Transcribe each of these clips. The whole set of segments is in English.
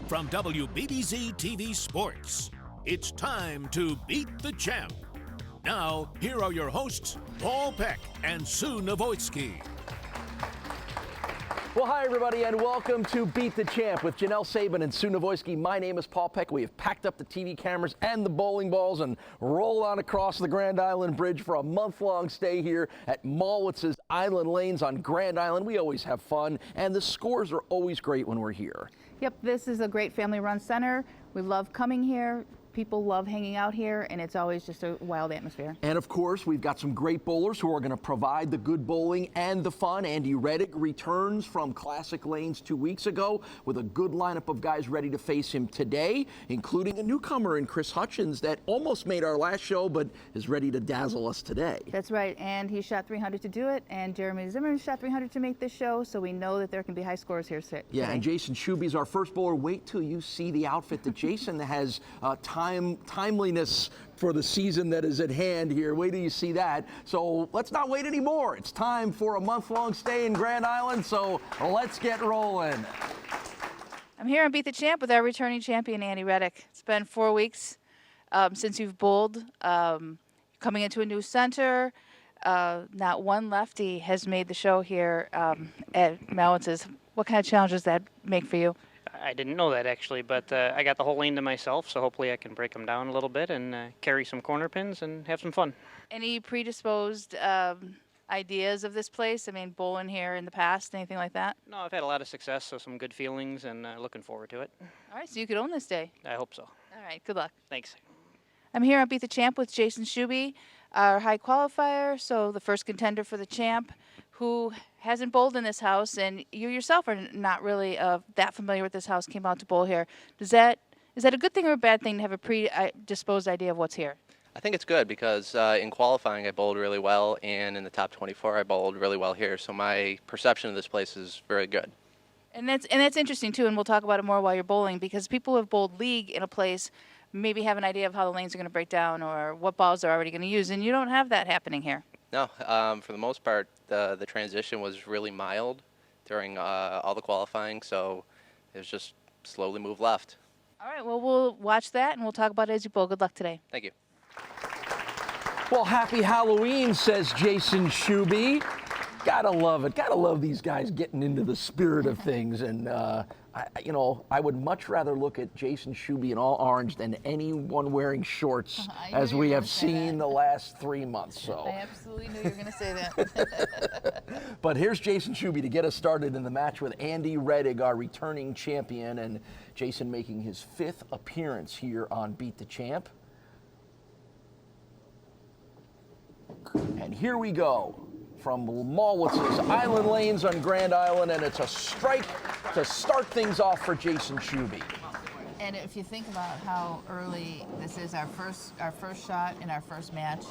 From WBBZ-TV Sports, it's time to beat the champ. Now, here are your hosts, Paul Peck and Sue Novoitsky. Well, hi, everybody, and welcome to Beat the Champ with Janelle Sabin and Sue Novoitsky. My name is Paul Peck. We have packed up the TV cameras and the bowling balls and rolled on across the Grand Island Bridge for a month-long stay here at Mallwitz's Island Lanes on Grand Island. We always have fun, and the scores are always great when we're here. Yep, this is a great family-run center. We love coming here. People love hanging out here, and it's always just a wild atmosphere. And of course, we've got some great bowlers who are going to provide the good bowling and the fun. Andy Rettig returns from Classic Lanes 2 weeks ago with a good lineup of guys ready to face him today, including a newcomer in Chris Hutchins that almost made our last show, but is ready to dazzle us today. That's right, and he shot 300 to do it, and Jeremy Zimmerman shot 300 to make this show, so we know that there can be high scores here today. Yeah, and Jayson Schubbe is our first bowler. Wait till you see the outfit that Jayson has timeliness for the season that is at hand here. Wait till you see that. So let's not wait anymore. It's time for a month-long stay in Grand Island, so let's get rolling. I'm here on Beat the Champ with our returning champion, Andy Rettig. It's been 4 weeks since you've bowled, coming into a new center. Not one lefty has made the show here at Mallwitz's. What kind of challenges does that make for you? I didn't know that actually, but I got the whole lane to myself, so hopefully I can break them down a little bit and carry some corner pins and have some fun. Any predisposed ideas of this place? I mean, bowling here in the past, anything like that? No, I've had a lot of success, so some good feelings, and looking forward to it. All right, so you could own this day. I hope so. All right, good luck. Thanks. I'm here on Beat the Champ with Jayson Schubbe, our high qualifier, so the first contender for the champ, who hasn't bowled in this house, and you yourself are not really that familiar with this house, came out to bowl here. Is that a good thing or a bad thing to have a predisposed idea of what's here? I think it's good because in qualifying I bowled really well, and in the top 24 I bowled really well here, so my perception of this place is very good. And that's interesting too, and we'll talk about it more while you're bowling, because people who have bowled league in a place maybe have an idea of how the lanes are going to break down or what balls they're already going to use, and you don't have that happening here. No, for the most part, the transition was really mild during all the qualifying, so it was just slowly move left. All right, well, we'll watch that, and we'll talk about it as you bowl. Good luck today. Thank you. Well, happy Halloween, says Jayson Schubbe. Gotta love it. Gotta love these guys getting into the spirit of things. And, I would much rather look at Jayson Schubbe in all orange than anyone wearing shorts, as we have seen the last 3 months. So I absolutely knew you were going to say that. But here's Jayson Schubbe to get us started in the match with Andy Rettig, our returning champion, and Jayson making his 5th appearance here on Beat the Champ. And here we go from Mallwitz's Island Lanes on Grand Island, and it's a strike to start things off for Jayson Schubbe. And if you think about how early this is, our first shot in our first match,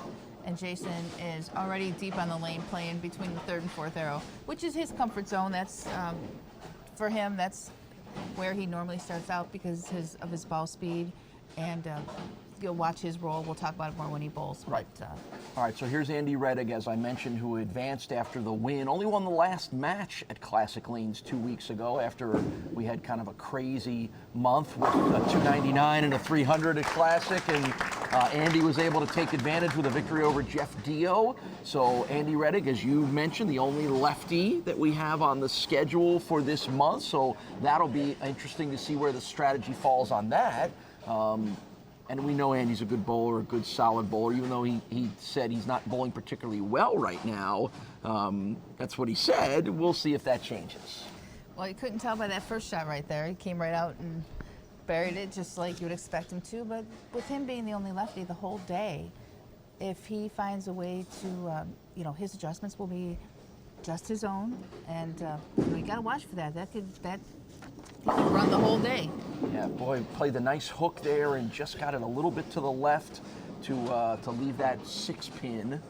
and Jayson is already deep on the lane playing between the 3rd and 4th arrow, which is his comfort zone. That's for him. That's where he normally starts out because of his ball speed, and you'll watch his roll. We'll talk about it more when he bowls. Right. But, all right, so here's Andy Rettig, as I mentioned, who advanced after the win. Only won the last match at Classic Lanes 2 weeks ago after we had kind of a crazy month with a 299 and a 300 at Classic, and Andy was able to take advantage with a victory over Jeff Dio. So Andy Rettig, as you mentioned, the only lefty that we have on the schedule for this month, so that'll be interesting to see where the strategy falls on that. And we know Andy's a good bowler, a good solid bowler, even though he said he's not bowling particularly well right now. That's what he said. We'll see if that changes. well, you couldn't tell by that first shot right there. He came right out and buried it just like you would expect him to. But with him being the only lefty the whole day, if he finds a way to, his adjustments will be just his own, and you got to watch for that. He could run the whole day. Yeah, boy, played the nice hook there and just got it a little bit to the left to leave that 6-pin.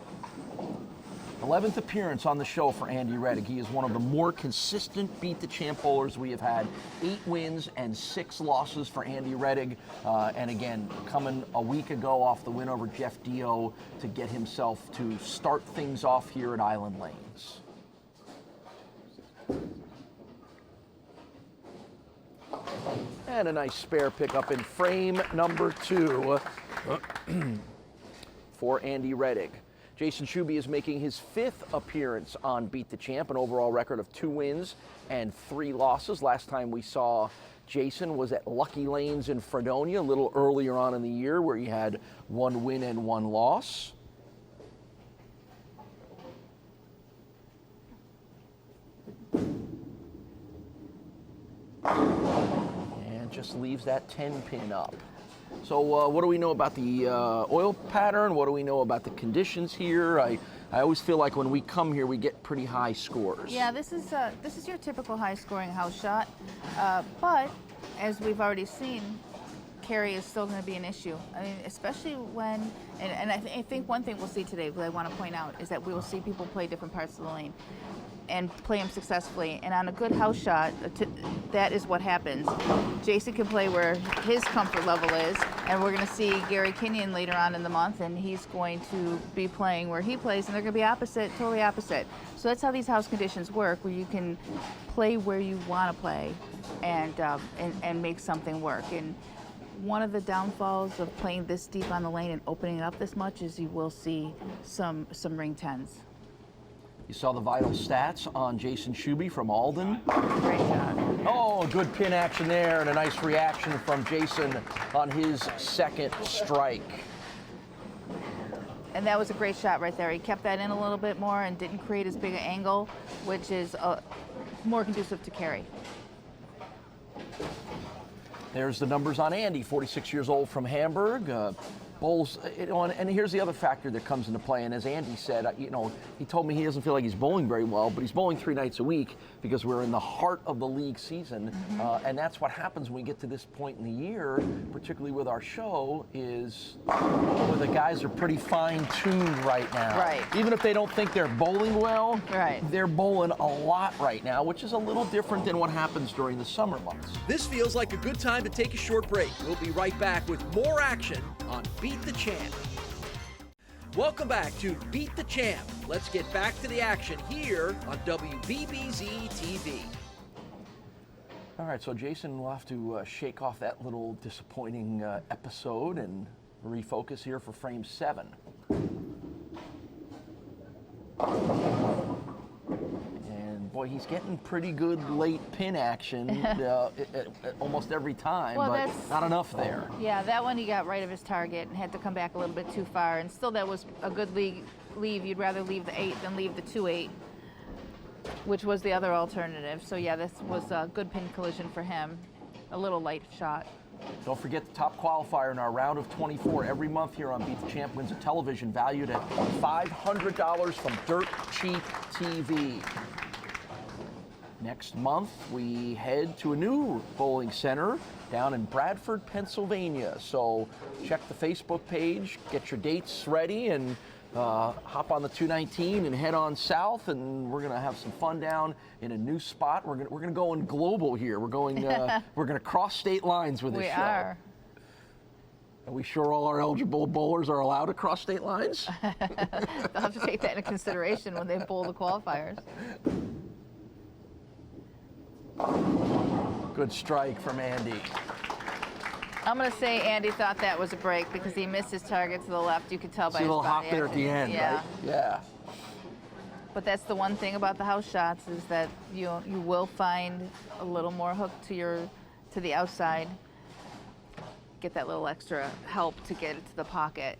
11th appearance on the show for Andy Rettig. He is one of the more consistent beat the champ bowlers we have had. 8 wins and 6 losses for Andy Rettig. And again, coming a week ago off the win over Jeff Dio to get himself to start things off here at Island Lanes. And a nice spare pickup in frame number 2 for Andy Rettig. Jayson Schubbe is making his 5th appearance on Beat the Champ, an overall record of 2 wins and 3 losses. Last time we saw Jayson was at Lucky Lanes in Fredonia a little earlier on in the year, where he had 1 win and 1 loss. And just leaves that 10 pin up. So what do we know about the oil pattern? What do we know about the conditions here? I always feel like when we come here, we get pretty high scores. Yeah, this is your typical high-scoring house shot, but as we've already seen, carry is still going to be an issue. I mean, especially when, and I think one thing we'll see today, that I want to point out, is that we will see people play different parts of the lane and play them successfully. And on a good house shot, that is what happens. Jayson can play where his comfort level is, and we're going to see Gary Kenyon later on in the month, and he's going to be playing where he plays, and they're going to be opposite, totally opposite. So that's how these house conditions work, where you can play where you want to play and make something work. And one of the downfalls of playing this deep on the lane and opening it up this much is you will see some ring 10s. You saw the vital stats on Jayson Schubbe from Alden. Great shot. Oh, good pin action there, and a nice reaction from Jayson on his 2nd strike. And that was a great shot right there. He kept that in a little bit more and didn't create as big an angle, which is more conducive to carry. There's the numbers on Andy, 46 years old from Hamburg. Bowls, and here's the other factor that comes into play. And as Andy said, he told me he doesn't feel like he's bowling very well, but he's bowling 3 nights a week because we're in the heart of the league season. And that's what happens when we get to this point in the year, particularly with our show, is where the guys are pretty fine-tuned right now. Right. Even if they don't think they're bowling well, right, they're bowling a lot right now, which is a little different than what happens during the summer months. This feels like a good time to take a short break. We'll be right back with more action on Beat the Champ. Welcome back to Beat the Champ. Let's get back to the action here on WBBZ-TV. All right, so Jayson will have to shake off that little disappointing episode and refocus here for frame 7. And boy, he's getting pretty good late pin action almost every time, well, but not enough there. Yeah, that one he got right of his target and had to come back a little bit too far, and still that was a good leave. You'd rather leave the 8 than leave the 2-8, which was the other alternative. So yeah, this was a good pin collision for him. A little light shot. Don't forget the top qualifier in our round of 24 every month here on Beat the Champ wins a television valued at $500 from Dirt Cheap TV. Next month, we head to a new bowling center down in Bradford, Pennsylvania. So check the Facebook page, get your dates ready, and hop on the 219 and head on south, and we're gonna have some fun down in a new spot. We're gonna go in global here. We're going we're gonna cross state lines with this show. We are. Are we sure all our eligible bowlers are allowed to cross state lines? They'll have to take that into consideration when they bowl the qualifiers. Good strike from Andy. I'm going to say Andy thought that was a break because he missed his target to the left. You could tell by See a his little hop body there at the action. end, right? Yeah. But that's the one thing about the house shots is that you will find a little more hook to the outside. Get that little extra help to get it to the pocket.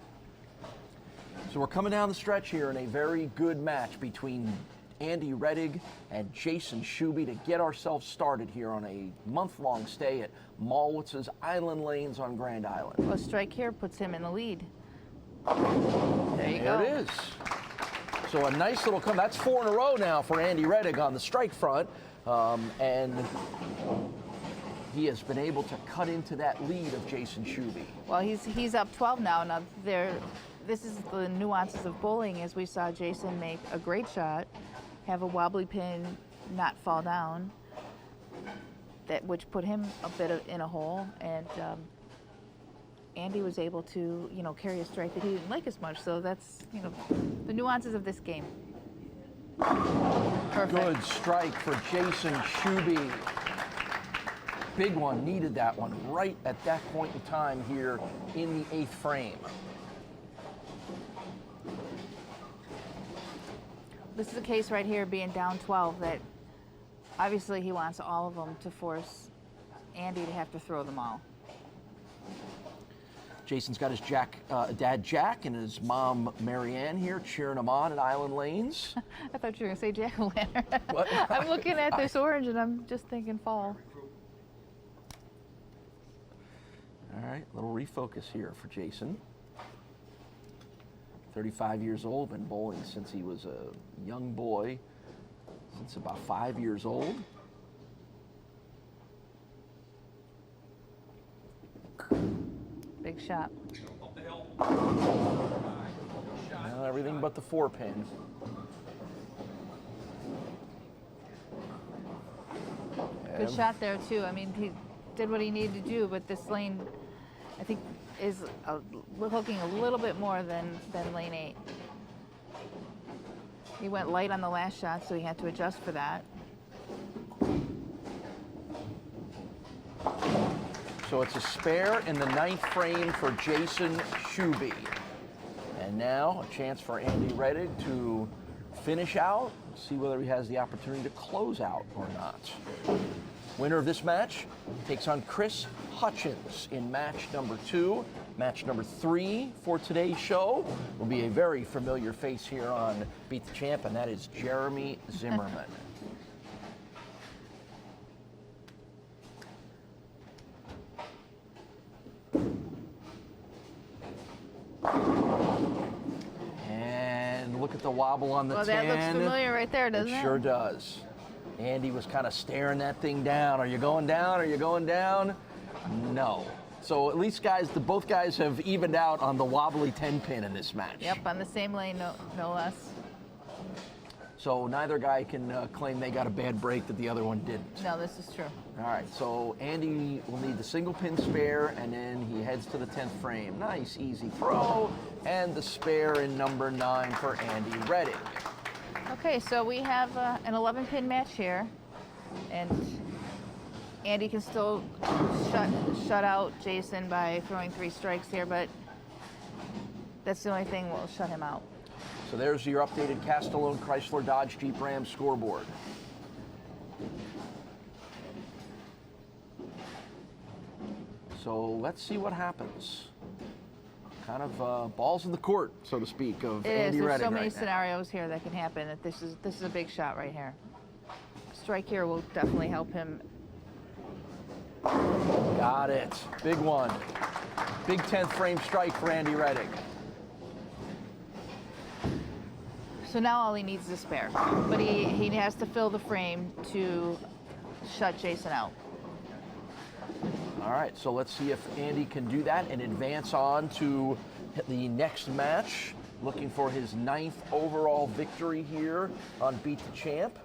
So we're coming down the stretch here in a very good match between Andy Rettig and Jayson Schubbe to get ourselves started here on a month-long stay at Mallwitz's Island Lanes on Grand Island. Well, a strike here puts him in the lead. There you go. There it is. So a nice little come. That's 4 in a row now for Andy Rettig on the strike front, and he has been able to cut into that lead of Jayson Schubbe. Well, he's up 12 now. Now this is the nuances of bowling, as we saw Jayson make a great shot, have a wobbly pin, not fall down, which put him a bit in a hole, and Andy was able to, carry a strike that he didn't like as much. So that's, the nuances of this game. Perfect. Good strike for Jayson Schubbe. big one, needed that one right at that point in time here in the 8th frame. This is a case right here, being down 12, that obviously he wants all of them to force Andy to have to throw them all. Jason's got his dad Jack and his mom Marianne here cheering him on at Island Lanes. I thought you were going to say jack-o'-lantern. What? I'm looking at this orange and I'm just thinking fall. All right, little refocus here for Jayson. 35 years old, been bowling since he was a young boy, since about 5 years old. Big shot. Now everything but the 4-pin. Good shot there too. I mean, he did what he needed to do, but this lane, I think, is hooking a little bit more than lane 8. He went light on the last shot, so he had to adjust for that. So it's a spare in the 9th frame for Jayson Schubbe. And now a chance for Andy Rettig to finish out, see whether he has the opportunity to close out or not. Winner of this match takes on Chris Hutchins in match number 2. Match number 3 for today's show will be a very familiar face here on Beat the Champ, and that is Jeremy Zimmerman. And look at the wobble on the 10. Well, that looks familiar right there, doesn't it? It sure does. Andy was kind of staring that thing down. Are you going down? Are you going down? No. So at least both guys have evened out on the wobbly 10-pin in this match. Yep, on the same lane, no less. So neither guy can claim they got a bad break that the other one didn't. No, this is true. All right, so Andy will need the single pin spare, and then he heads to the 10th frame. Nice, easy throw, and the spare in number 9 for Andy Rettig. Okay, so we have an 11-pin match here, and Andy can still shut out Jayson by throwing 3 strikes here, but that's the only thing that will shut him out. So there's your updated Castellone Chrysler Dodge Jeep Ram scoreboard. So let's see what happens. Kind of balls in the court, so to speak, of Andy Rettig. There's so many right now. scenarios here that can happen. That this is a big shot right here. Strike here will definitely help him. Got it. Big one. Big 10th frame strike for Andy Rettig. So now all he needs is a spare, but he has to fill the frame to shut Jayson out. All right, so let's see if Andy can do that and advance on to the next match. Looking for his 9th overall victory here on Beat the Champ.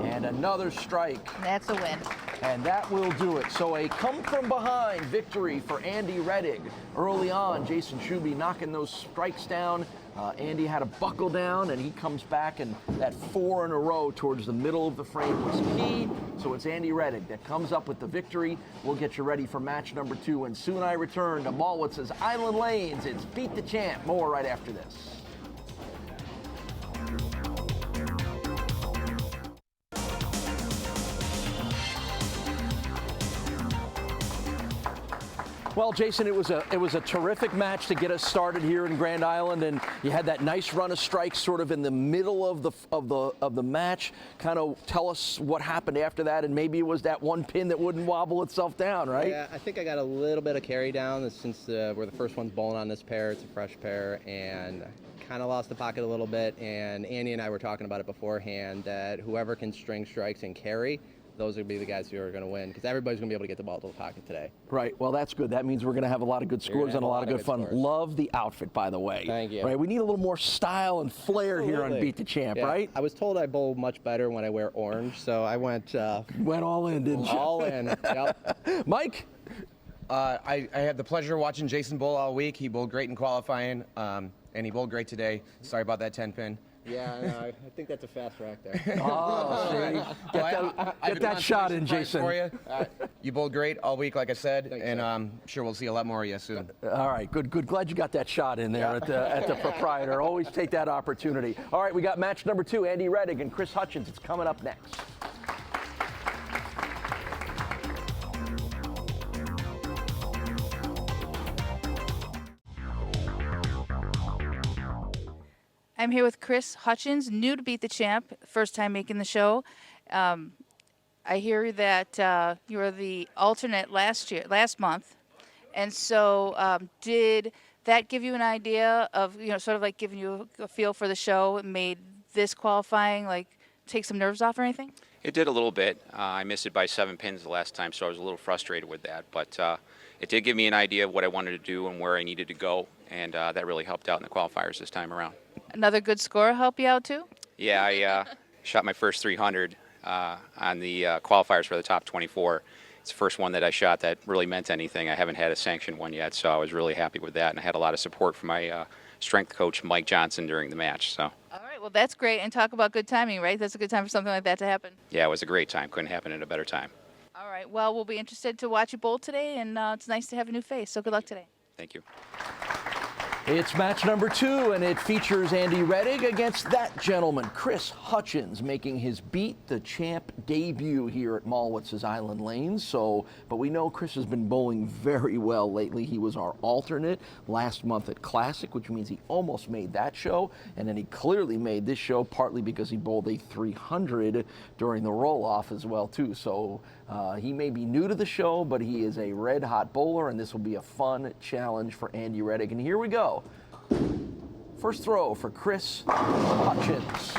And another strike. That's a win. And that will do it. So a come-from-behind victory for Andy Rettig. Early on, Jayson Schubbe knocking those strikes down. Andy had a buckle down, and he comes back, and that 4 in a row towards the middle of the frame was key. So it's Andy Rettig that comes up with the victory. We'll get you ready for match number 2, and soon I return to Mallwitz's Island Lanes. It's Beat the Champ. More right after this. Well, Jayson, it was a terrific match to get us started here in Grand Island, and you had that nice run of strikes sort of in the middle of the match. Kind of tell us what happened after that, and maybe it was that one pin that wouldn't wobble itself down, right? Yeah, I think I got a little bit of carry down since we're the first ones bowling on this pair. It's a fresh pair, and kind of lost the pocket a little bit. And Andy and I were talking about it beforehand that whoever can string strikes and carry, those would be the guys who are going to win, because everybody's going to be able to get the ball to the pocket today. Right. Well, that's good. That means we're going to have a lot of good scores and a lot of good fun. Scores. Love the outfit, by the way. Thank you. Right. We need a little more style and flair here on Beat the Champ, Yeah. right? I was told I bowl much better when I wear orange, so I went Went all in, didn't you? all in. Yep. Mike? I had the pleasure of watching Jayson bowl all week. He bowled great in qualifying, and he bowled great today. Sorry about that 10-pin. Yeah, no, I think that's a fast rack there. Oh, see? Get that shot in, Jayson. For you. You bowled great all week, like I said, and I'm sure we'll see a lot more of you soon. All right, good. Glad you got that shot in there at the proprietor. Always take that opportunity. All right, we got match number 2, Andy Rettig and Chris Hutchins. It's coming up next. I'm here with Chris Hutchins, new to Beat the Champ, first time making the show. I hear that you were the alternate last month, and so did that give you an idea of, sort of like giving you a feel for the show and made this qualifying like take some nerves off or anything? It did a little bit. I missed it by 7 pins the last time, so I was a little frustrated with that. But it did give me an idea of what I wanted to do and where I needed to go, and that really helped out in the qualifiers this time around. Another good score help you out too? Yeah, I shot my first 300 on the qualifiers for the top 24. It's the first one that I shot that really meant anything. I haven't had a sanctioned one yet, so I was really happy with that, and I had a lot of support from my strength coach, Mike Johnson, during the match. So. All right, well, that's great. And talk about good timing, right? That's a good time for something like that to happen. Yeah, it was a great time. Couldn't happen at a better time. All right, well, we'll be interested to watch you bowl today, and it's nice to have a new face, so good luck today. Thank you. It's match number 2, and it features Andy Rettig against that gentleman, Chris Hutchins, making his Beat the Champ debut here at Mallwitz's Island Lanes. But we know Chris has been bowling very well lately. He was our alternate last month at Classic, which means he almost made that show, and then he clearly made this show, partly because he bowled a 300 during the roll-off as well, too. So he may be new to the show, but he is a red-hot bowler, and this will be a fun challenge for Andy Rettig. And here we go. First throw for Chris Hutchins.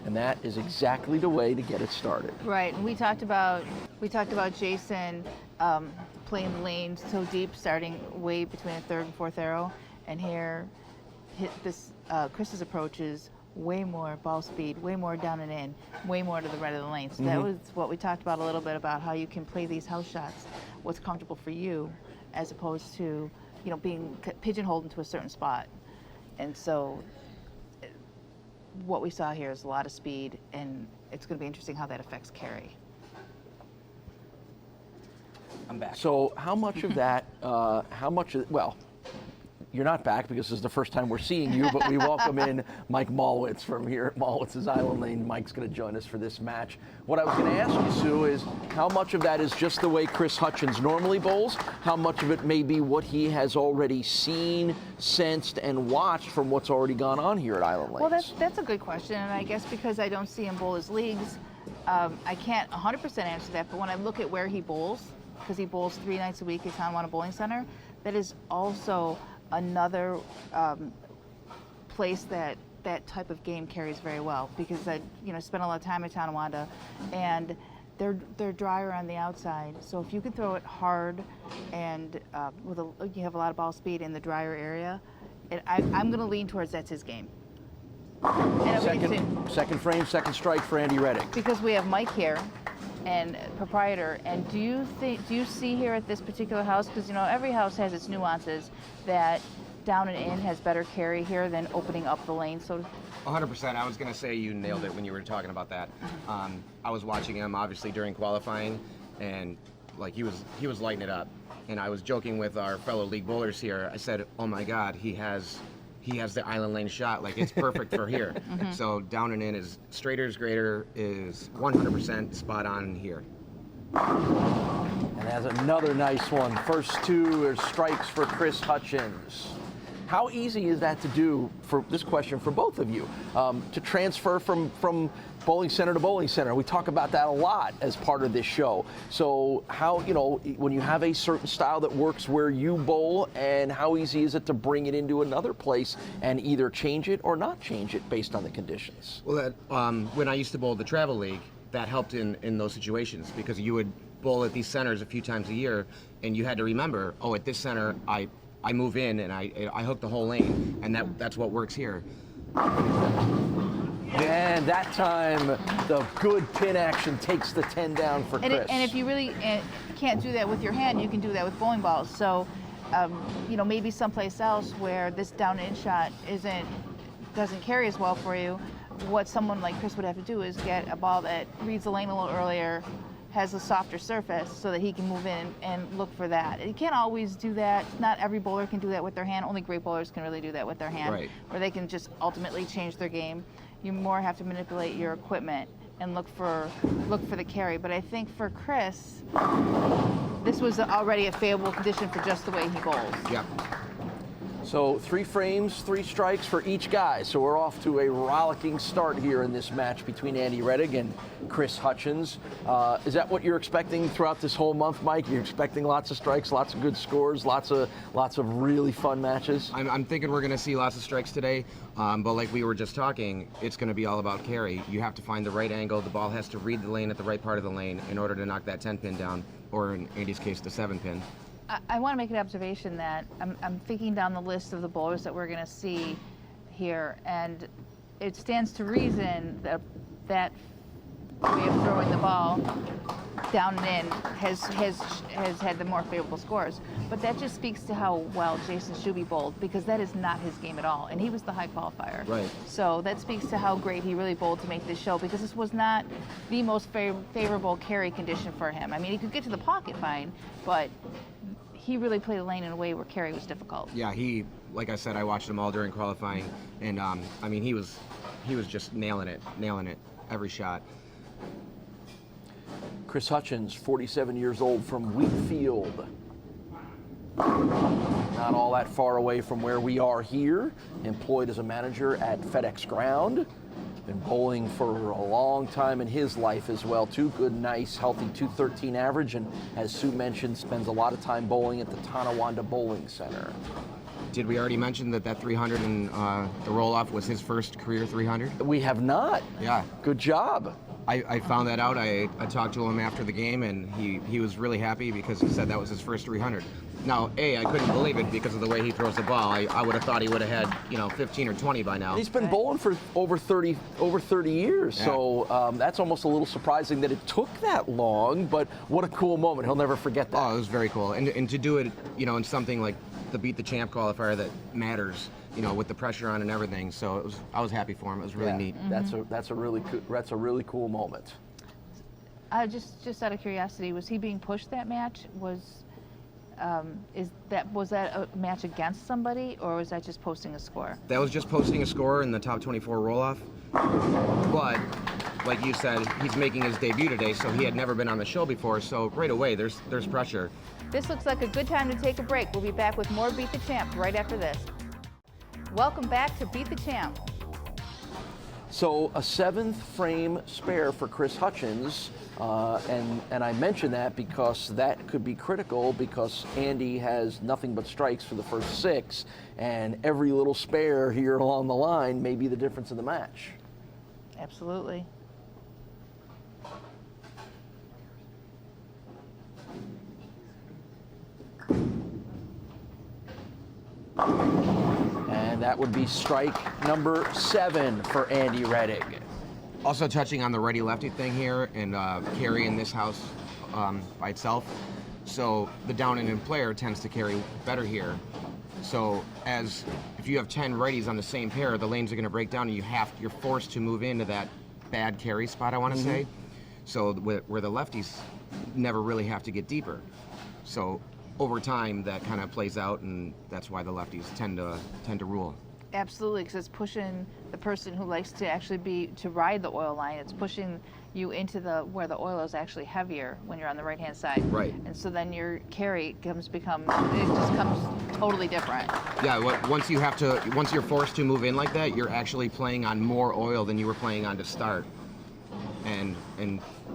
And that is exactly the way to get it started. Right, and we talked about Jayson playing the lanes so deep, starting way between the third and fourth arrow, and here Chris's approach is way more ball speed, way more down and in, way more to the right of the lane. So that was what we talked about a little bit about how you can play these house shots, what's comfortable for you, as opposed to, being pigeonholed into a certain spot. And so what we saw here is a lot of speed, and it's going to be interesting how that affects carry. I'm back. So how much of that, well, you're not back because this is the first time we're seeing you, but we welcome in Mike Mallwitz from here at Mallwitz's Island Lane. Mike's going to join us for this match. What I was going to ask you, Sue, is how much of that is just the way Chris Hutchins normally bowls? How much of it may be what he has already seen, sensed, and watched from what's already gone on here at Island Lanes? Well, that's a good question, and I guess because I don't see him bowl his leagues, I can't 100% answer that, but when I look at where he bowls, because he bowls 3 nights a week at Tonawanda Bowling Center, that is also another place that type of game carries very well, because I spent a lot of time at Tonawanda, and they're drier on the outside. So if you can throw it hard and you have a lot of ball speed in the drier area, I'm going to lean towards that's his game. Second frame, second strike for Andy Rettig. Because we have Mike here and proprietor, and do you see here at this particular house, because every house has its nuances, that down and in has better carry here than opening up the lane? So 100%. I was going to say you nailed it when you were talking about that. I was watching him obviously during qualifying, and like he was lighting it up. And I was joking with our fellow league bowlers here. I said, "Oh my God, he has the island lane shot. Like, it's perfect for here." So down and in is straighter is greater is 100% spot on here. And that's another nice one. First 2 are strikes for Chris Hutchins. How easy is that to do, for this question for both of you, to transfer from bowling center to bowling center? We talk about that a lot as part of this show. So how, when you have a certain style that works where you bowl, and how easy is it to bring it into another place and either change it or not change it based on the conditions? Well, when I used to bowl the travel league, that helped in those situations, because you would bowl at these centers a few times a year, and you had to remember, oh, at this center, I move in and I hook the whole lane, and that's what works here. And that time, the good pin action takes the 10 down for Chris. And if you really can't do that with your hand, you can do that with bowling balls. So, maybe someplace else where this down and in shot doesn't carry as well for you, what someone like Chris would have to do is get a ball that reads the lane a little earlier, has a softer surface, so that he can move in and look for that. You can't always do that. Not every bowler can do that with their hand. Only great bowlers can really do that with their hand, right, where they can just ultimately change their game. You more have to manipulate your equipment and look for the carry. But I think for Chris, this was already a favorable condition for just the way he bowls. Yeah. So 3 frames, 3 strikes for each guy. So we're off to a rollicking start here in this match between Andy Rettig and Chris Hutchins. Is that what you're expecting throughout this whole month, Mike? You're expecting lots of strikes, lots of good scores, lots of really fun matches? I'm thinking we're going to see lots of strikes today, but like we were just talking, it's going to be all about carry. You have to find the right angle. The ball has to read the lane at the right part of the lane in order to knock that 10 pin down, or in Andy's case, the 7 pin. I want to make an observation that I'm thinking down the list of the bowlers that we're going to see here, and it stands to reason that that way of throwing the ball down and in has had the more favorable scores. But that just speaks to how well Jayson Schubbe bowled, because that is not his game at all, and he was the high qualifier. Right. So that speaks to how great he really bowled to make this show, because this was not the most favorable carry condition for him. I mean, he could get to the pocket fine, but he really played the lane in a way where carry was difficult. Yeah, like I said, I watched him all during qualifying, and I mean, he was just nailing it every shot. Chris Hutchins, 47 years old, from Wheatfield. Not all that far away from where we are here. Employed as a manager at FedEx Ground. Been bowling for a long time in his life as well, too. Good, nice, healthy 213 average, and as Sue mentioned, spends a lot of time bowling at the Tonawanda Bowling Center. Did we already mention that 300 in the roll-off was his first career 300? We have not. Yeah. Good job. I found that out. I talked to him after the game, and he was really happy because he said that was his first 300. Now, I couldn't believe it because of the way he throws the ball. I would have thought he would have had, 15 or 20 by now. He's been bowling for over 30 years, yeah. So that's almost a little surprising that it took that long, but what a cool moment. He'll never forget that. Oh, it was very cool. And to do it, in something like the Beat the Champ qualifier that matters, with the pressure on and everything. So I was happy for him. It was really neat. Mm-hmm. That's a really cool moment. Just out of curiosity, was he being pushed that match? Was that a match against somebody, or was that just posting a score? That was just posting a score in the top 24 roll-off. But like you said, he's making his debut today, so he had never been on the show before. So right away, there's pressure. This looks like a good time to take a break. We'll be back with more Beat the Champ right after this. Welcome back to Beat the Champ. So a 7th frame spare for Chris Hutchins, and I mention that because that could be critical, because Andy has nothing but strikes for the first 6, and every little spare here along the line may be the difference in the match. Absolutely. And that would be strike number 7 for Andy Rettig. Also touching on the righty-lefty thing here, and carry in this house by itself. So the down and in player tends to carry better here. So if you have 10 righties on the same pair, the lanes are going to break down, and you're forced to move into that bad carry spot, I want to say. So where the lefties never really have to get deeper. So over time, that kind of plays out, and that's why the lefties tend to rule. Absolutely, because it's pushing the person who likes to actually ride the oil line. It's pushing you into where the oil is actually heavier when you're on the right-hand side. Right. And so then your carry becomes totally different. Yeah. Once you're forced to move in like that, you're actually playing on more oil than you were playing on to start. And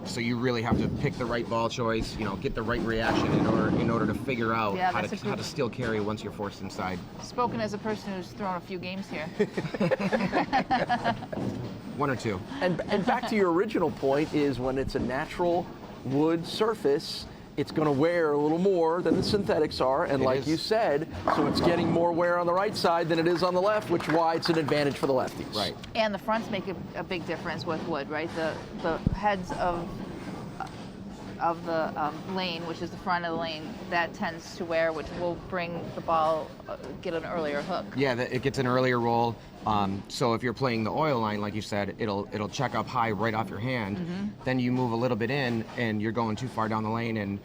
so you really have to pick the right ball choice, get the right reaction in order to figure out how to still carry once you're forced inside. Spoken as a person who's thrown a few games here. 1 or 2. And back to your original point is when it's a natural wood surface it's going to wear a little more than the synthetics are, and like you said, so it's getting more wear on the right side than it is on the left, which is why it's an advantage for the lefties. Right. And the fronts make a big difference with wood, right? The heads of the lane, which is the front of the lane, that tends to wear, which will bring the ball, get an earlier hook. Yeah, it gets an earlier roll. So if you're playing the oil line, like you said, it'll check up high right off your hand. Then you move a little bit in, and you're going too far down the lane. And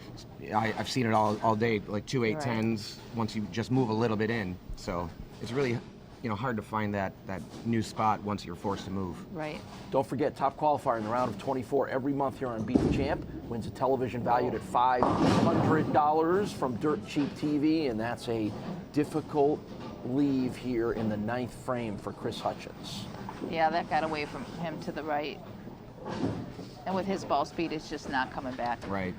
I've seen it all day, like 2 8-10s. Once you just move a little bit in, so it's really, hard to find that new spot once you're forced to move. Right. Don't forget, top qualifier in the round of 24 every month here on Beat the Champ wins a television valued at $500 from Dirt Cheap TV, and that's a difficult leave here in the 9th frame for Chris Hutchins. Yeah, that got away from him to the right. And with his ball speed, it's just not coming back. Right.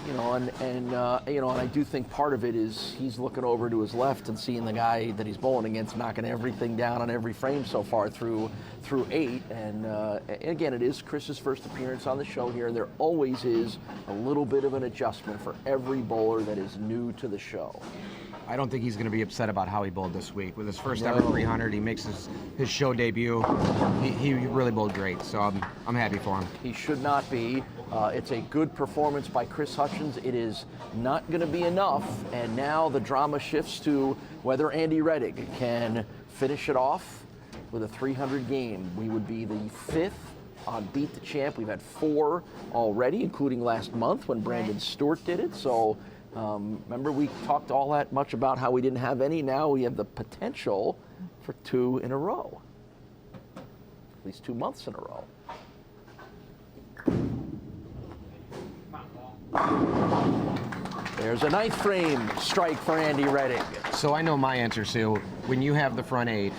And I do think part of it is he's looking over to his left and seeing the guy that he's bowling against knocking everything down on every frame so far through 8. And again, it is Chris's first appearance on the show here, and there always is a little bit of an adjustment for every bowler that is new to the show. I don't think he's going to be upset about how he bowled this week. With his first ever 300, he makes his show debut. He really bowled great, so I'm happy for him. He should not be. It's a good performance by Chris Hutchins. It is not going to be enough, and now the drama shifts to whether Andy Rettig can finish it off with a 300 game. We would be the 5th on Beat the Champ. We've had 4 already, including last month when Brandon Stewart did it. So remember, we talked all that much about how we didn't have any. Now we have the potential for 2 in a row, at least 2 months in a row. There's a 9th frame strike for Andy Rettig. So I know my answer, Sue. When you have the front 8,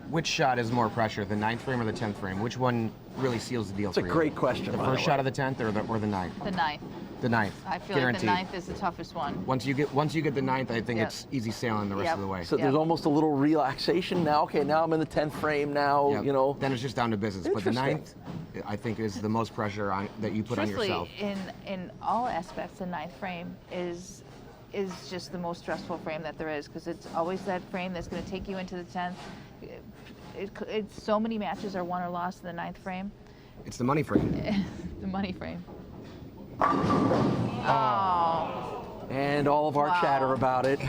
which shot is more pressure, the 9th frame or the 10th frame? Which one really seals the deal for you? It's a great question. The first shot of the 10th or the 9th? The 9th. The 9th. I feel Guaranteed. like the 9th is the toughest one. Once you get the 9th, I think it's easy sailing the rest of the way. So there's almost a little relaxation now. Okay, now I'm in the 10th frame now, Then it's just down to business. But the 9th, I think, is the most pressure that you put on yourself. In all aspects, the 9th frame is just the most stressful frame that there is, because it's always that frame that's going to take you into the 10th. It's so many matches are won or lost in the 9th frame. It's the money frame. The money frame. Oh. And all of our chatter about it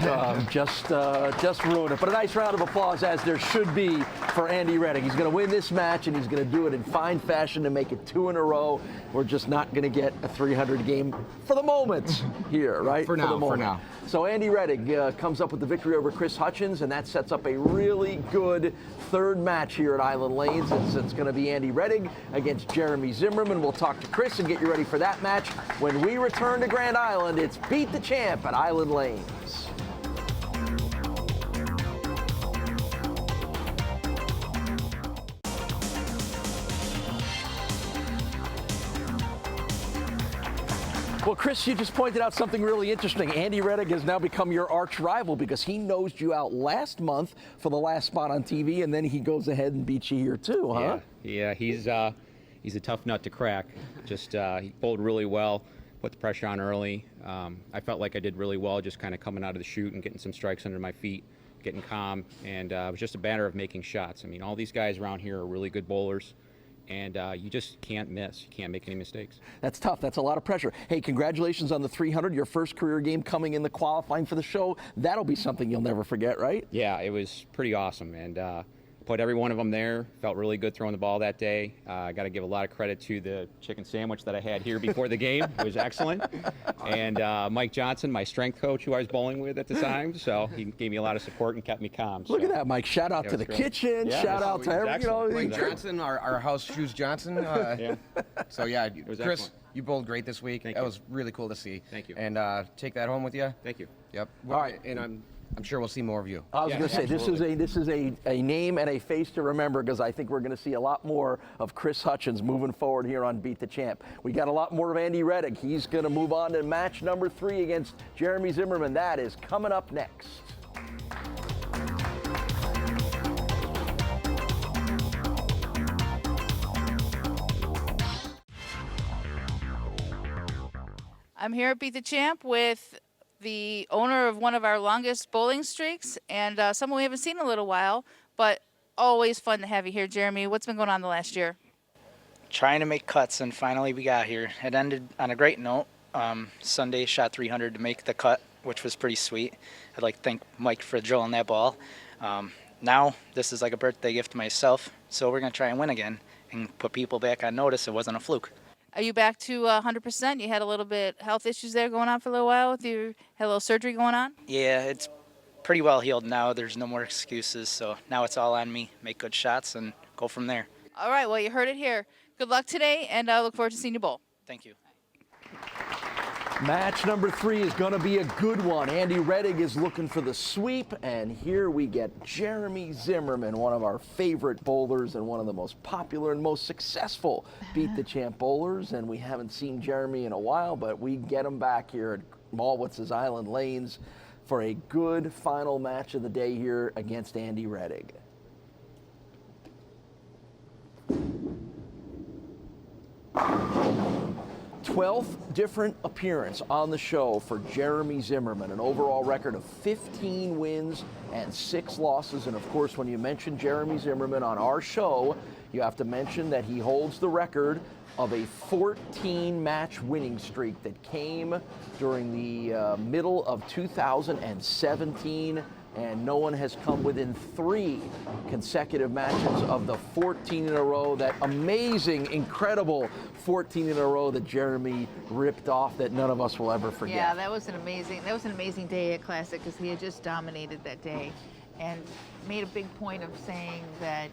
just ruined it. But a nice round of applause, as there should be, for Andy Rettig. He's going to win this match, and he's going to do it in fine fashion to make it 2 in a row. We're just not going to get a 300 game for the moment here, right? For now. So Andy Rettig comes up with the victory over Chris Hutchins, and that sets up a really good 3rd match here at Island Lanes. It's going to be Andy Rettig against Jeremy Zimmerman. We'll talk to Chris and get you ready for that match. When we return to Grand Island, it's Beat the Champ at Island Lanes. Well, Chris, you just pointed out something really interesting. Andy Rettig has now become your arch rival because he nosed you out last month for the last spot on TV, and then he goes ahead and beats you here too, huh? Yeah, he's a tough nut to crack. Just he bowled really well, put the pressure on early. I felt like I did really well, just kind of coming out of the chute and getting some strikes under my feet, getting calm, and it was just a matter of making shots. I mean, all these guys around here are really good bowlers. And you just can't miss. You can't make any mistakes. That's tough. That's a lot of pressure. Hey, congratulations on the 300, your first career game coming in the qualifying for the show. That'll be something you'll never forget, right? Yeah, it was pretty awesome. And put every one of them there. Felt really good throwing the ball that day. I got to give a lot of credit to the chicken sandwich that I had here before the game. It was excellent. And Mike Johnson, my strength coach, who I was bowling with at the time, so he gave me a lot of support and kept me calm. Look at that, Mike. Shout out to the kitchen. Shout out to everyone. Mike Johnson, our house shoes Johnson. So yeah, Chris, excellent. You bowled great this week. Thank that you. was really cool to see. Thank you. And take that home with you. Thank you. Yep. All right. And I'm sure we'll see more of you. I was going to say, this is a name and a face to remember, because I think we're going to see a lot more of Chris Hutchins moving forward here on Beat the Champ. We got a lot more of Andy Rettig. He's going to move on to match number 3 against Jeremy Zimmerman. That is coming up next. I'm here at Beat the Champ with the owner of one of our longest bowling streaks and someone we haven't seen in a little while, but always fun to have you here, Jeremy. What's been going on the last year? Trying to make cuts, and finally we got here. It ended on a great note. Sunday shot 300 to make the cut, which was pretty sweet. I'd like to thank Mike for drilling that ball. Now this is like a birthday gift to myself, so we're going to try and win again and put people back on notice it wasn't a fluke. Are you back to 100%? You had a little bit health issues there going on for a little while with you had a little surgery going on? Yeah, it's pretty well healed now. There's no more excuses, so now it's all on me. Make good shots and go from there. All right, well, you heard it here. Good luck today, and I look forward to seeing you bowl. Thank you. Match number 3 is going to be a good one. Andy Rettig is looking for the sweep, and here we get Jeremy Zimmerman, one of our favorite bowlers and one of the most popular and most successful Beat the Champ bowlers. And we haven't seen Jeremy in a while, but we get him back here at Mallwitz's Island Lanes for a good final match of the day here against Andy Rettig. 12th different appearance on the show for Jeremy Zimmerman, an overall record of 15 wins and 6 losses. And of course, when you mention Jeremy Zimmerman on our show, you have to mention that he holds the record of a 14-match winning streak that came during the middle of 2017. And no one has come within 3 consecutive matches of the 14 in a row. That amazing, incredible 14 in a row that Jeremy ripped off that none of us will ever forget. Yeah, that was an amazing day at Classic because he had just dominated that day and made a big point of saying that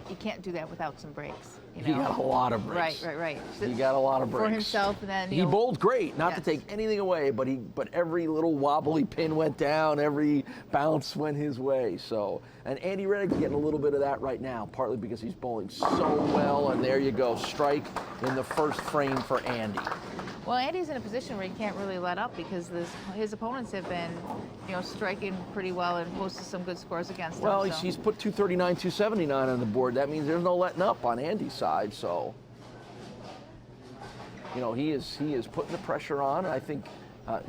you can't do that without some breaks. You know? He got a lot of breaks. Right. He got a lot of breaks. For himself, and then he bowled great, not to take anything away, but every little wobbly pin went down, every bounce went his way. So, and Andy Rettig's getting a little bit of that right now, partly because he's bowling so well. And there you go, strike in the first frame for Andy. Well, Andy's in a position where he can't really let up because his opponents have been, striking pretty well and posted some good scores against him. Well, he's put 239, 279 on the board. That means there's no letting up on Andy's side. So, he is putting the pressure on. I think.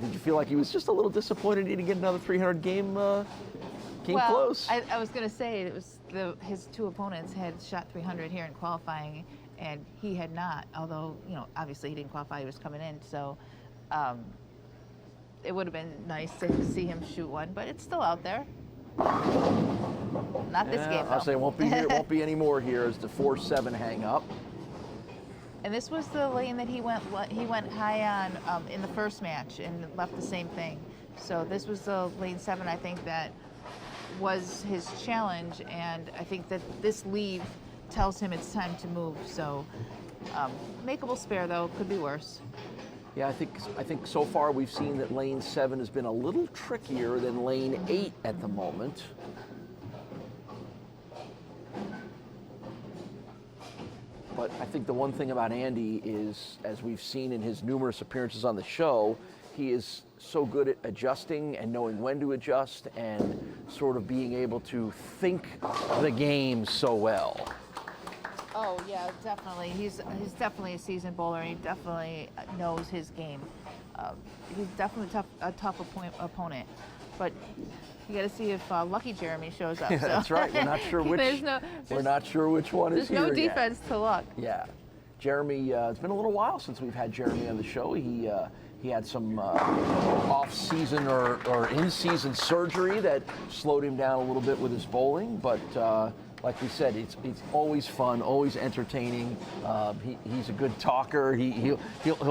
Did you feel like he was just a little disappointed he didn't get another 300 game close? I was going to say it was his 2 opponents had shot 300 here in qualifying. And he had not, although, obviously he didn't qualify, he was coming in. So it would have been nice to see him shoot one, but it's still out there. Not this game, though. I'll say it won't be here. It won't be any more here as the 4-7 hang up. And this was the lane that he went high on in the first match and left the same thing. So this was the lane 7, I think, that was his challenge. And I think that this leave tells him it's time to move. So makeable spare, though, could be worse. Yeah, I think so far we've seen that lane 7 has been a little trickier than lane 8 at the moment. But I think the one thing about Andy is, as we've seen in his numerous appearances on the show, he is so good at adjusting and knowing when to adjust and sort of being able to think the game so well. Oh, yeah, definitely. He's definitely a seasoned bowler, and he definitely knows his game. He's definitely a tough opponent. But you got to see if Lucky Jeremy shows up. Yeah, so. That's right. We're not sure which. We're not sure which one is here. There's no defense to Luck. Yeah, Jeremy. It's been a little while since we've had Jeremy on the show. He had some off-season or in-season surgery that slowed him down a little bit with his bowling, but. Like we said, it's always fun, always entertaining. He's a good talker. He'll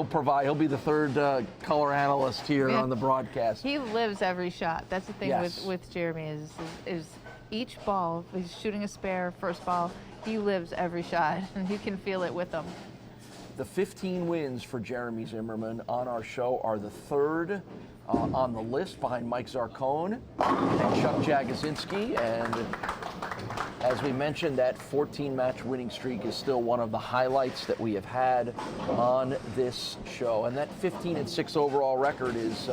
provide. He'll be the 3rd color analyst here on the broadcast. He lives every shot. That's the thing with Jeremy is each ball. If he's shooting a spare first ball, he lives every shot, and you can feel it with him. The 15 wins for Jeremy Zimmerman on our show are the 3rd on the list behind Mike Zarcone and Chuck Jagosinski. And as we mentioned, that 14-match winning streak is still one of the highlights that we have had on this show. And that 15-6 overall record is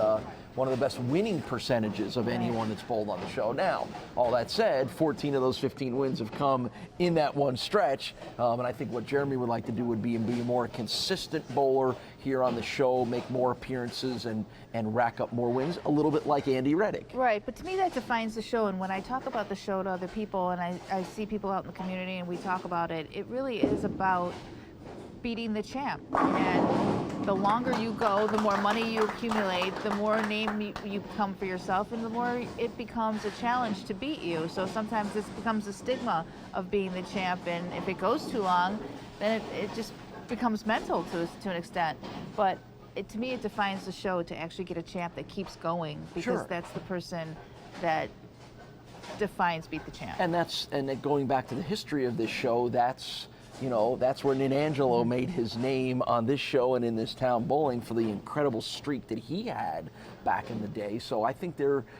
one of the best winning percentages of anyone that's bowled on the show. Now, all that said, 14 of those 15 wins have come in that one stretch, and I think what Jeremy would like to do would be a more consistent bowler here on the show, make more appearances and rack up more wins, a little bit like Andy Rettig. Right, but to me that defines the show, and when I talk about the show to other people and I see people out in the community and we talk about it, it really is about beating the champ. And the longer you go, the more money you accumulate, the more name you become for yourself, and the more it becomes a challenge to beat you. So sometimes this becomes a stigma of being the champ, and if it goes too long, then it just becomes mental to an extent. But to me, it defines the show to actually get a champ that keeps going, because that's the person that defines Beat the Champ. And then going back to the history of this show, that's where Ninangelo made his name on this show and in this town bowling for the incredible streak that he had back in the day. So I think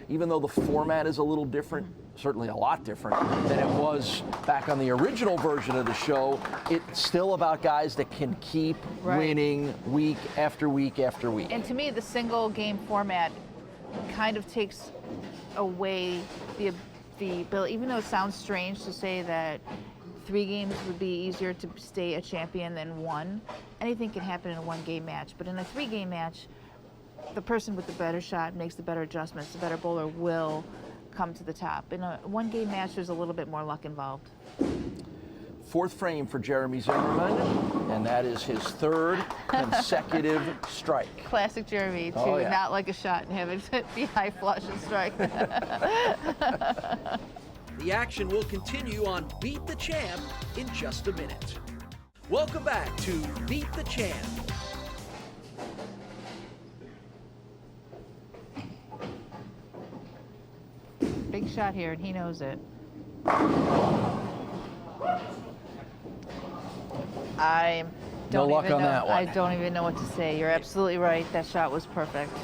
even though the format is a little different, certainly a lot different than it was back on the original version of the show, it's still about guys that can keep winning week after week after week. And to me, the single game format kind of takes away the ability, even though it sounds strange to say that 3 games would be easier to stay a champion than 1. Anything can happen in a 1-game match, but in a 3-game match, the person with the better shot makes the better adjustments, the better bowler will come to the top. In a 1-game match, there's a little bit more luck involved. 4th frame for Jeremy Zimmerman, and that is his 3rd consecutive strike. Classic Jeremy, to not like a shot and have it be high flush and strike. The action will continue on Beat the Champ in just a minute. Welcome back to Beat the Champ. Big shot here, and he knows it. No luck on that one. I don't even know what to say. You're absolutely right. That shot was perfect.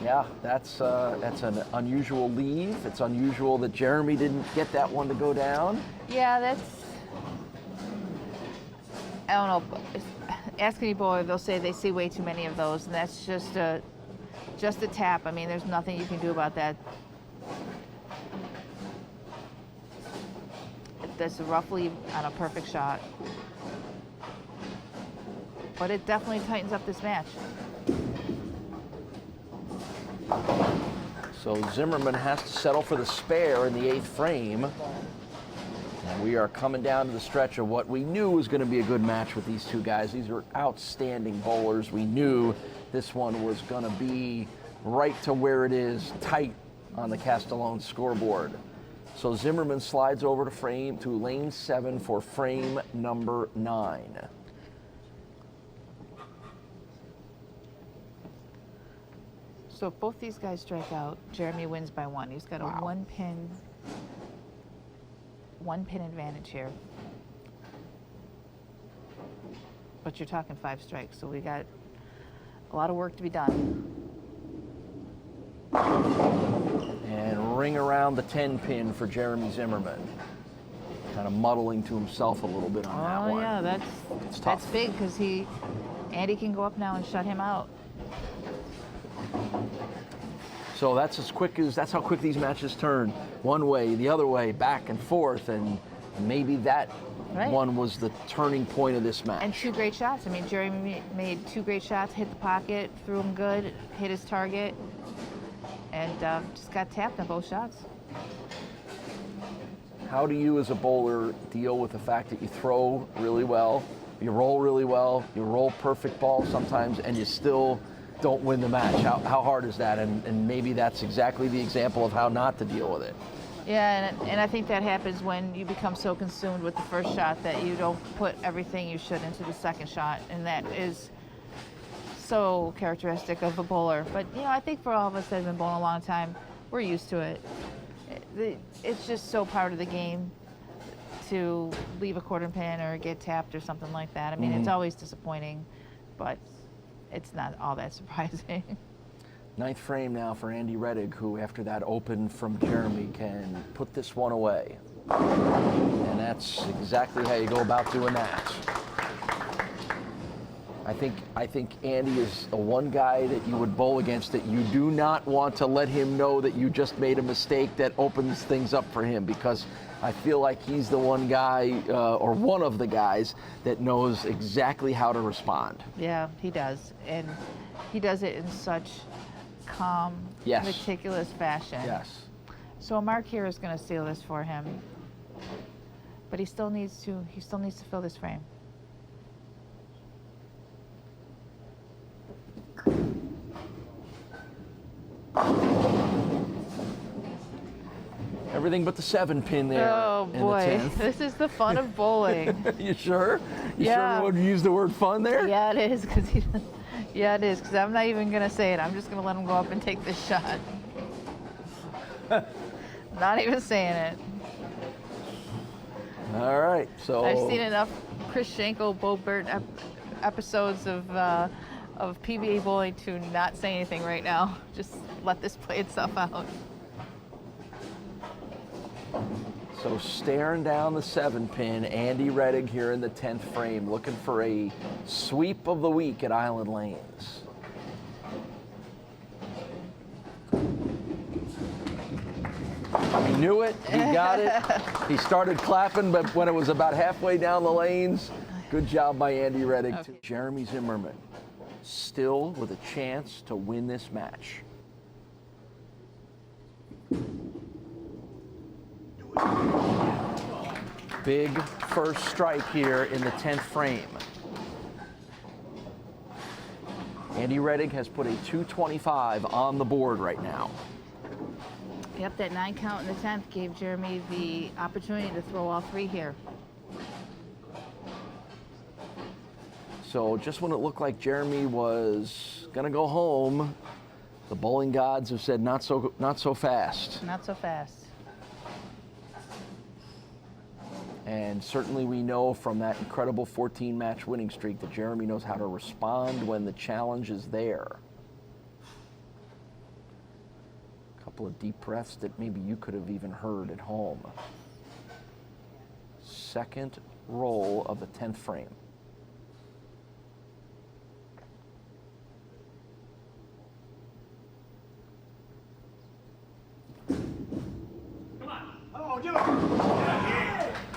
Yeah, that's an unusual leave. It's unusual that Jeremy didn't get that one to go down. Yeah, I don't know. Ask any bowler, they'll say they see way too many of those, and that's just a tap. I mean, there's nothing you can do about that. That's roughly on a perfect shot. But it definitely tightens up this match. So Zimmerman has to settle for the spare in the 8th frame. And we are coming down to the stretch of what we knew was going to be a good match with these two guys. These are outstanding bowlers. We knew this one was going to be right to where it is, tight on the Castellone scoreboard. So Zimmerman slides over to lane 7 for frame number 9. So if both these guys strike out, Jeremy wins by 1. He's got a one pin advantage here. But you're talking 5 strikes, so we got a lot of work to be done. And ring around the 10 pin for Jeremy Zimmerman. Kind of muddling to himself a little bit on that one. Oh yeah, that's big, because Andy can go up now and shut him out. So that's how quick these matches turn. One way, the other way, back and forth, and maybe that one was the turning point of this match. And 2 great shots. I mean, Jeremy made 2 great shots, hit the pocket, threw them good, hit his target, and just got tapped on both shots. How do you as a bowler deal with the fact that you throw really well, you roll really well, you roll perfect balls sometimes, and you still don't win the match? How hard is that? And maybe that's exactly the example of how not to deal with it. Yeah, and I think that happens when you become so consumed with the first shot that you don't put everything you should into the second shot, and that is so characteristic of a bowler. But I think for all of us that have been bowling a long time, we're used to it. It's just so part of the game to leave a quarter pin or get tapped or something like that. I mean, it's always disappointing, but it's not all that surprising. 9th frame now for Andy Rettig, who after that open from Jeremy can put this one away. And that's exactly how you go about doing that. I think Andy is the one guy that you would bowl against that you do not want to let him know that you just made a mistake that opens things up for him, because I feel like he's the one guy or one of the guys that knows exactly how to respond. Yeah, he does. And he does it in such calm, Yes. meticulous fashion. Yes. So Mark here is going to steal this for him. But he still needs to fill this frame. Everything but the 7-pin there. Oh in boy, the 10th. this is the fun of bowling. You sure? You Yeah. sure you would use the word fun there? Yeah, it is, because yeah, it is, because I'm not even gonna say it. I'm just gonna let him go up and take this shot. Not even saying it. All right, so I've seen enough Chris Schenkel, Bo Burton episodes of PBA bowling to not say anything right now. Just let this play itself out. So staring down the 7-pin, Andy Rettig here in the 10th frame, looking for a sweep of the week at Island Lanes. He knew it, he got it. He started clapping, but when it was about halfway down the lanes, good job by Andy Rettig. Okay. Jeremy Zimmerman, still with a chance to win this match. Big first strike here in the 10th frame. Andy Rettig has put a 225 on the board right now. Yep, that 9 count in the 10th gave Jeremy the opportunity to throw all 3 here. So just when it looked like Jeremy was gonna go home, the bowling gods have said not so fast. Not so fast. And certainly we know from that incredible 14-match winning streak that Jeremy knows how to respond when the challenge is there. A couple of deep breaths that maybe you could have even heard at home. Second roll of the 10th frame.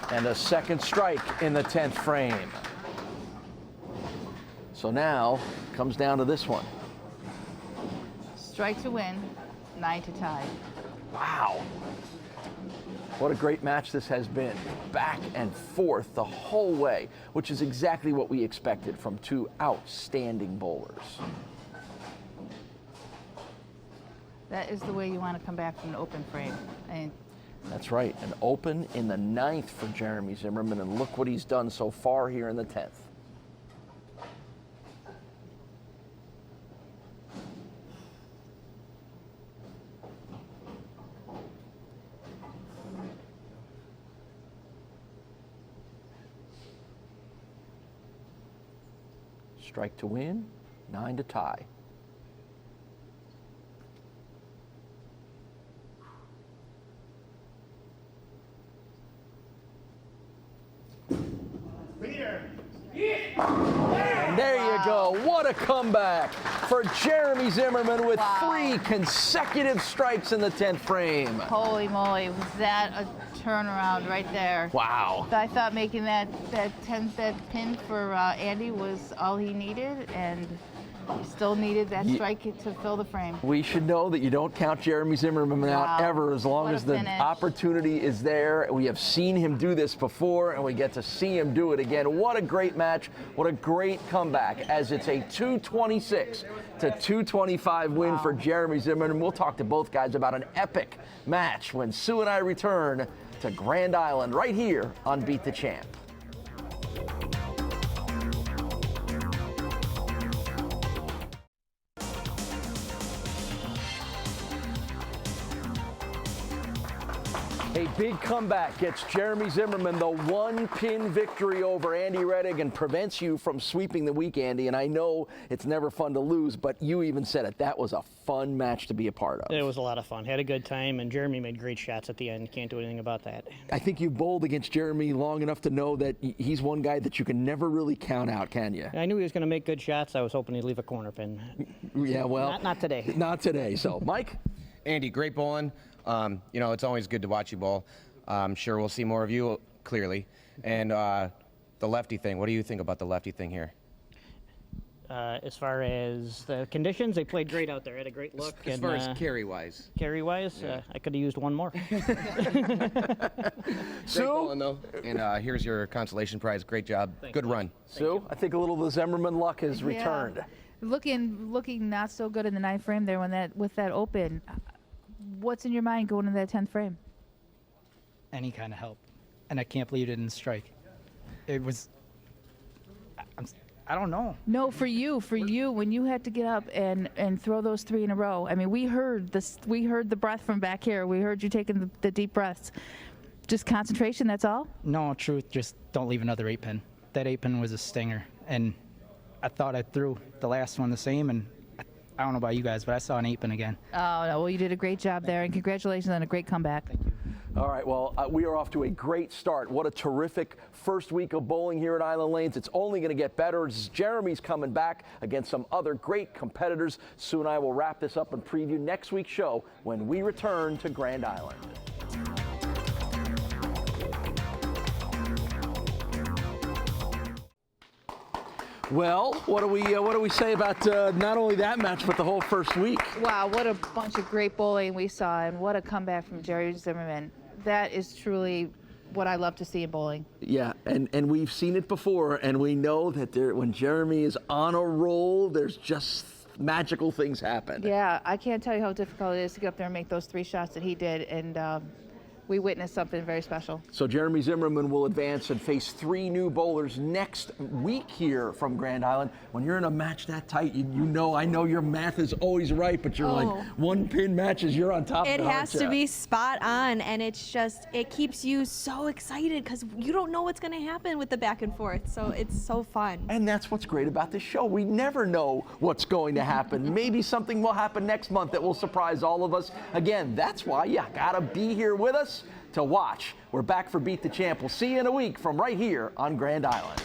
And a second strike in the 10th frame. So now comes down to this one. Strike to win, 9 to tie. Wow. What a great match this has been. Back and forth the whole way, which is exactly what we expected from 2 outstanding bowlers. That is the way you want to come back from an open frame. That's right, an open in the 9th for Jeremy Zimmerman, and look what he's done so far here in the 10th. Strike to win, 9 to tie. And there you go. What a comeback for Jeremy Zimmerman with 3 consecutive strikes in the 10th frame. Holy moly, was that a turnaround right there? Wow. I thought making that 10th pin for Andy was all he needed, and he still needed that strike to fill the frame. We should know that you don't count Jeremy Zimmerman out ever, as long as the opportunity is there. We have seen him do this before, and we get to see him do it again. What a great match. What a great comeback, as it's a 226 to 225 win for Jeremy Zimmerman. We'll talk to both guys about an epic match when Sue and I return to Grand Island right here on Beat the Champ. A big comeback gets Jeremy Zimmerman the one-pin victory over Andy Rettig and prevents you from sweeping the week, Andy. And I know it's never fun to lose, but you even said it. That was a fun match to be a part of. It was a lot of fun. Had a good time, and Jeremy made great shots at the end. Can't do anything about that. I think you bowled against Jeremy long enough to know that he's one guy that you can never really count out, can you? I knew he was going to make good shots. I was hoping he'd leave a corner pin. Yeah, well. Not today. Not today. So, Mike? Andy, great bowling. You know, it's always good to watch you bowl. I'm sure we'll see more of you, clearly. And the lefty thing, what do you think about the lefty thing here? As far as the conditions, they played great out there. Had a great look. As far as carry-wise. Carry-wise, Yeah. I could have used one more. Sue? Bowling, though. And here's your consolation prize. Great job. Good run. Sue, I think a little of the Zimmerman luck has returned. Looking not so good in the 9th frame there with that open. What's in your mind going into that 10th frame? Any kind of help. And I can't believe it didn't strike. It was, I don't know. No, for you, when you had to get up and throw those 3 in a row. I mean, we heard the breath from back here. We heard you taking the deep breaths. Just concentration, that's all? No, truth, just don't leave another 8-pin. That 8-pin was a stinger. And I thought I threw the last one the same, and I don't know about you guys, but I saw an 8-pin again. Oh, no, well, you did a great job there, and congratulations on a great comeback. Thank you. All right, well, we are off to a great start. What a terrific first week of bowling here at Island Lanes. It's only going to get better. Jeremy's coming back against some other great competitors. Sue and I will wrap this up and preview next week's show when we return to Grand Island. Well, what do we say about not only that match but the whole first week? Wow, what a bunch of great bowling we saw, and what a comeback from Jerry Zimmerman. That is truly what I love to see in bowling. Yeah, and we've seen it before, and we know that when Jeremy is on a roll, there's just magical things happen. Yeah, I can't tell you how difficult it is to get up there and make those 3 shots that he did, and we witnessed something very special. So Jeremy Zimmerman will advance and face 3 new bowlers next week here from Grand Island. When you're in a match that tight, I know your math is always right, but you're like 1-pin matches, you're on top of it. It has to be spot on, and it keeps you so excited because you don't know what's going to happen with the back and forth, so it's so fun. And that's what's great about this show. We never know what's going to happen. Maybe something will happen next month that will surprise all of us. Again, that's why you gotta be here with us to watch. We're back for Beat the Champ. We'll see you in a week from right here on Grand Island.